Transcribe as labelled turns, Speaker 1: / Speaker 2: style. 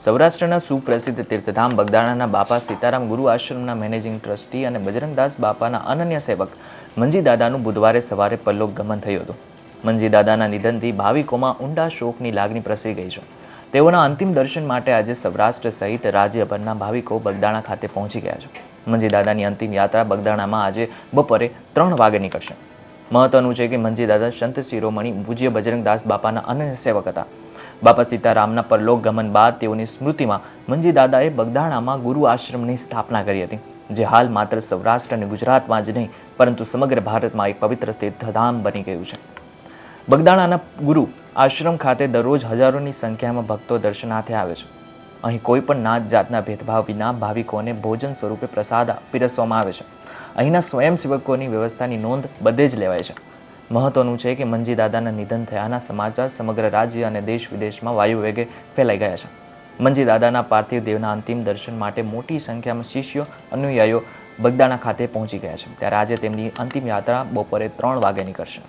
Speaker 1: સૌરાષ્ટ્રના સુપ્રસિદ્ધ તીર્થધામ બગદાણાના બાપા સીતારામ ગુરુ આશ્રમના મેનેજિંગ ટ્રસ્ટી અને બજરંગદાસ બાપાના અનન્ય સેવક મંજી દાદાનું બુધવારે સવારે પરલોક ગમન થયું હતું. મંજી દાદાના નિધનથી ભાવિકોમાં ઊંડા શોકની લાગણી પ્રસરી ગઈ છે. તેઓના અંતિમ દર્શન માટે આજે સૌરાષ્ટ્ર સહિત રાજ્યભરના ભાવિકો બગદાણા ખાતે પહોંચી ગયા છે. મંજી દાદાની અંતિમ યાત્રા બગદાણામાં આજે બપોરે 3 વાગે નીકળશે. મહત્વનું છે કે મંજી દાદા સંત શિરોમણી પૂજ્ય બજરંગદાસ બાપાના અનન્ય સેવક હતા. બાપા સીતારામના પરલોક ગમન બાદ તેઓની સ્મૃતિમાં મંજી દાદાએ બગદાણામાં ગુરુ આશ્રમની સ્થાપના કરી હતી, જે હાલ માત્ર સૌરાષ્ટ્ર અને ગુજરાતમાં જ નહીં પરંતુ સમગ્ર ભારતમાં એક પવિત્ર તીર્થધામ બની ગયું છે. બગદાણાના ગુરુ આશ્રમ ખાતે દરરોજ હજારોની સંખ્યામાં ભક્તો દર્શનાર્થે આવે છે. અહીં કોઈ પણ નાત જાતના ભેદભાવ વિના ભાવિકોને ભોજન સ્વરૂપે પ્રસાદ પીરસવામાં આવે છે. અહીંના સ્વયંસેવકોની વ્યવસ્થાની નોંધ બધે જ લેવાય છે. મહત્વનું છે કે મંજી દાદાના નિધન થયાના સમાચાર સમગ્ર રાજ્ય અને દેશ વિદેશમાં વાયુ વેગે ફેલાઈ ગયા છે. મંજી દાદાના પાર્થિવ દેવના અંતિમ દર્શન માટે મોટી સંખ્યામાં શિષ્યો અનુયાયીઓ બગદાણા ખાતે પહોંચી ગયા છે. ત્યારે આજે તેમની અંતિમ યાત્રા બપોરે 3 વાગે નીકળશે.